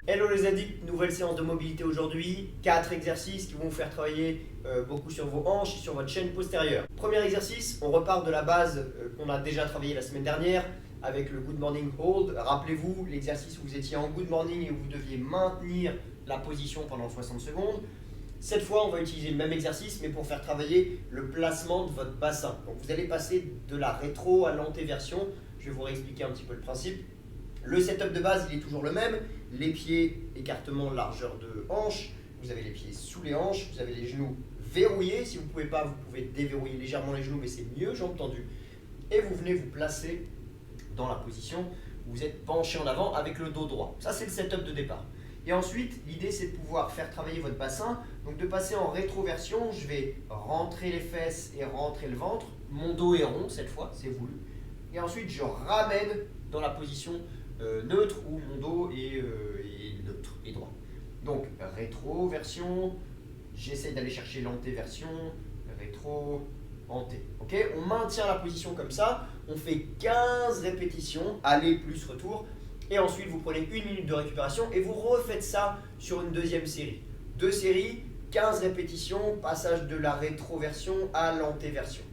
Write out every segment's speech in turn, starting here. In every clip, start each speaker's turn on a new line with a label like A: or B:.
A: Hello les addicts, nouvelle séance de mobilité aujourd'hui. 4 exercices qui vont vous faire travailler beaucoup sur vos hanches et sur votre chaîne postérieure. Premier exercice, on repart de la base qu'on a déjà travaillé la semaine dernière avec le Good Morning Hold. Rappelez-vous l'exercice où vous étiez en Good Morning et où vous deviez maintenir la position pendant 60 secondes. Cette fois, on va utiliser le même exercice mais pour faire travailler le placement de votre bassin. Donc vous allez passer de la rétro à l'antéversion. Je vais vous réexpliquer un petit peu le principe. Le setup de base, il est toujours le même. Les pieds, écartement, largeur de hanche. Vous avez les pieds sous les hanches. Vous avez les genoux verrouillés. Si vous ne pouvez pas, vous pouvez déverrouiller légèrement les genoux, mais c'est mieux, jambes tendues. Et vous venez vous placer dans la position où vous êtes penché en avant avec le dos droit. Ça, c'est le setup de départ. Et ensuite, l'idée, c'est de pouvoir faire travailler votre bassin. Donc, de passer en rétroversion, je vais rentrer les fesses et rentrer le ventre. Mon dos est rond cette fois, c'est voulu. Et ensuite, je ramène dans la position neutre où mon dos est neutre et droit. Donc rétroversion, j'essaie d'aller chercher l'antéversion, rétro, anté. Ok, on maintient la position comme ça, on fait 15 répétitions, aller plus retour, et ensuite vous prenez 1 minute de récupération et vous refaites ça sur une deuxième série. 2 séries, 15 répétitions, passage de la rétroversion à l'antéversion.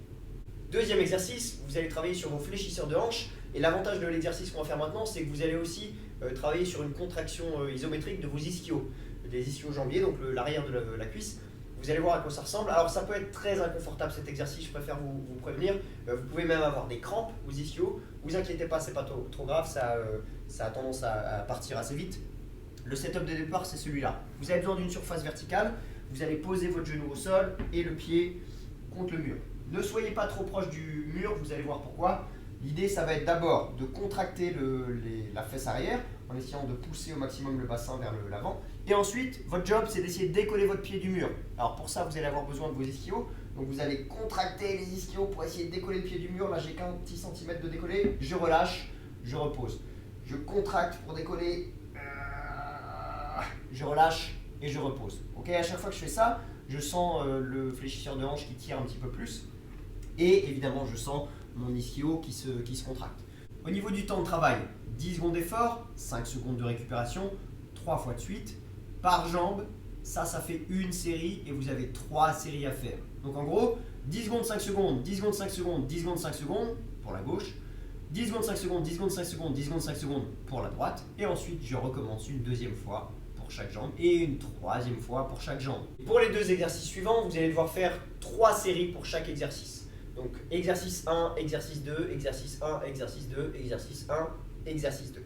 A: Deuxième exercice, vous allez travailler sur vos fléchisseurs de hanches. Et l'avantage de l'exercice qu'on va faire maintenant, c'est que vous allez aussi travailler sur une contraction isométrique de vos ischios, des ischio-jambiers, donc l'arrière de la cuisse. Vous allez voir à quoi ça ressemble. Alors ça peut être très inconfortable cet exercice, je préfère vous prévenir. Vous pouvez même avoir des crampes aux ischios. Vous inquiétez pas, c'est pas trop grave, ça a tendance à partir assez vite. Le setup de départ, c'est celui-là. Vous avez besoin d'une surface verticale. Vous allez poser votre genou au sol et le pied contre le mur. Ne soyez pas trop proche du mur, vous allez voir pourquoi. L'idée, ça va être d'abord de contracter la fesse arrière en essayant de pousser au maximum le bassin vers l'avant. Et ensuite, votre job, c'est d'essayer de décoller votre pied du mur. Alors pour ça, vous allez avoir besoin de vos ischios. Donc vous allez contracter les ischios pour essayer de décoller le pied du mur. Là, j'ai qu'un petit centimètre de décoller. Je relâche, je repose. Je contracte pour décoller. Je relâche et je repose. Ok, à chaque fois que je fais ça, je sens le fléchisseur de hanche qui tire un petit peu plus. Et évidemment, je sens mon ischio qui se contracte. Au niveau du temps de travail, 10 secondes d'effort, 5 secondes de récupération, 3 fois de suite, par jambe, ça fait une série et vous avez 3 séries à faire. Donc en gros, 10 secondes, 5 secondes, 10 secondes, 5 secondes, 10 secondes, 5 secondes pour la gauche, 10 secondes, 5 secondes, 10 secondes, 5 secondes, 10 secondes, 5 secondes pour la droite, et ensuite je recommence une deuxième fois pour chaque jambe et une troisième fois pour chaque jambe. Pour les 2 exercices suivants, vous allez devoir faire 3 séries pour chaque exercice. Donc exercice 1, exercice 2, exercice 1, exercice 2, exercice 1, exercice 2.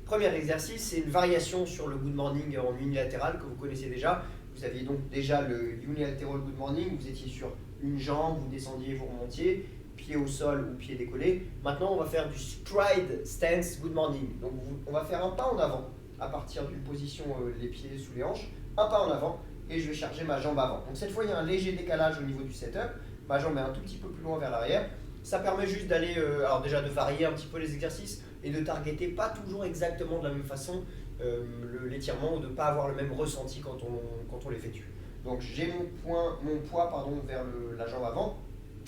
A: Premier exercice, c'est une variation sur le Good Morning en unilatéral que vous connaissez déjà. Vous aviez donc déjà le Unilateral Good Morning, vous étiez sur une jambe, vous descendiez, vous remontiez, pied au sol ou pied décollé. Maintenant, on va faire du Stride Stance Good Morning. Donc on va faire un pas en avant à partir d'une position les pieds sous les hanches, un pas en avant et je vais charger ma jambe avant. Donc cette fois, il y a un léger décalage au niveau du setup. Ma jambe est un tout petit peu plus loin vers l'arrière. Ça permet juste d'aller, alors déjà de varier un petit peu les exercices et de targeter pas toujours exactement de la même façon l'étirement ou de ne pas avoir le même ressenti quand on l'effectue. Donc j'ai mon poids vers la jambe avant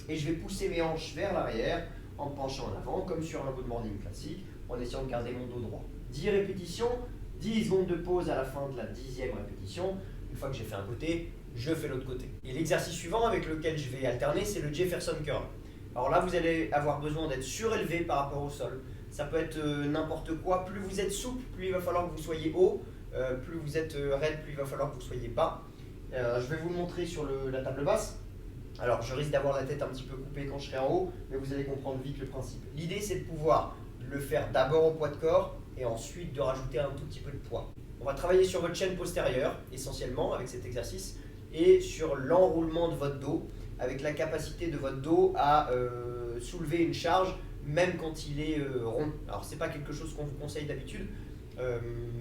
A: et je vais pousser mes hanches vers l'arrière en me penchant en avant comme sur un Good Morning classique en essayant de garder mon dos droit. 10 répétitions, 10 secondes de pause à la fin de la 10e répétition. Une fois que j'ai fait un côté, je fais l'autre côté. Et l'exercice suivant avec lequel je vais alterner, c'est le Jefferson Curl. Alors là, vous allez avoir besoin d'être surélevé par rapport au sol. Ça peut être n'importe quoi. Plus vous êtes souple, plus il va falloir que vous soyez haut. Plus vous êtes raide, plus il va falloir que vous soyez bas. Je vais vous le montrer sur la table basse. Alors, je risque d'avoir la tête un petit peu coupée quand je serai en haut, mais vous allez comprendre vite le principe. L'idée, c'est de pouvoir le faire d'abord au poids de corps et ensuite de rajouter un tout petit peu de poids. On va travailler sur votre chaîne postérieure, essentiellement, avec cet exercice, et sur l'enroulement de votre dos, avec la capacité de votre dos à soulever une charge, même quand il est rond. Alors, ce n'est pas quelque chose qu'on vous conseille d'habitude,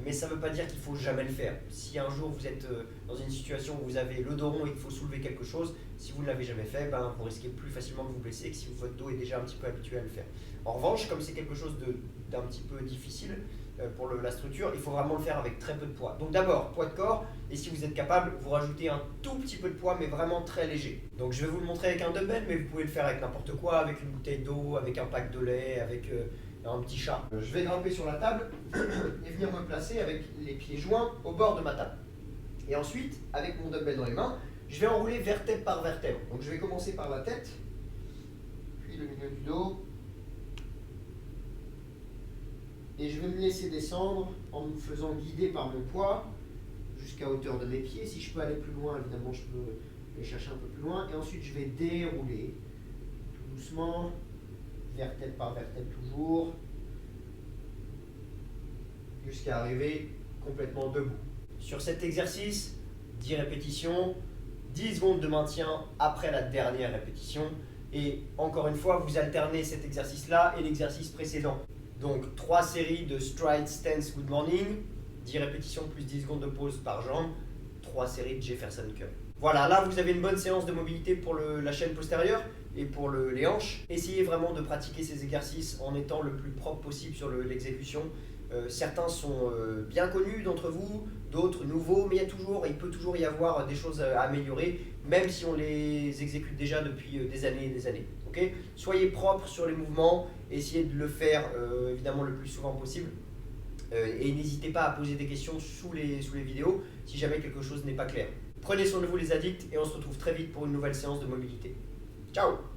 A: mais ça ne veut pas dire qu'il ne faut jamais le faire. Si un jour vous êtes dans une situation où vous avez le dos rond et qu'il faut soulever quelque chose, si vous ne l'avez jamais fait, vous risquez plus facilement de vous blesser que si votre dos est déjà un petit peu habitué à le faire. En revanche, comme c'est quelque chose d'un petit peu difficile pour la structure, il faut vraiment le faire avec très peu de poids. Donc d'abord, poids de corps, et si vous êtes capable, vous rajoutez un tout petit peu de poids, mais vraiment très léger. Donc je vais vous le montrer avec un dumbbell, mais vous pouvez le faire avec n'importe quoi, avec une bouteille d'eau, avec un pack de lait, avec un petit chat. Je vais grimper sur la table et venir me placer avec les pieds joints au bord de ma table. Et ensuite, avec mon dumbbell dans les mains, je vais enrouler vertèbre par vertèbre. Donc je vais commencer par la tête, puis le milieu du dos. Et je vais me laisser descendre en me faisant guider par mon poids jusqu'à hauteur de mes pieds. Si je peux aller plus loin, évidemment, je peux aller chercher un peu plus loin. Et ensuite, je vais dérouler tout doucement, vertèbre par vertèbre toujours, jusqu'à arriver complètement debout. Sur cet exercice, 10 répétitions, 10 secondes de maintien après la dernière répétition. Et encore une fois, vous alternez cet exercice-là et l'exercice précédent. Donc 3 séries de stride stance good morning, 10 répétitions plus 10 secondes de pause par jambe, 3 séries de Jefferson curl. Voilà, là vous avez une bonne séance de mobilité pour la chaîne postérieure et pour les hanches. Essayez vraiment de pratiquer ces exercices en étant le plus propre possible sur l'exécution. Certains sont bien connus d'entre vous, d'autres nouveaux, mais il peut toujours y avoir des choses à améliorer, même si on les exécute déjà depuis des années et des années. Okay ? Soyez propre sur les mouvements, essayez de le faire évidemment le plus souvent possible. Et n'hésitez pas à poser des questions sous les vidéos si jamais quelque chose n'est pas clair. Prenez soin de vous les addicts et on se retrouve très vite pour une nouvelle séance de mobilité. Ciao!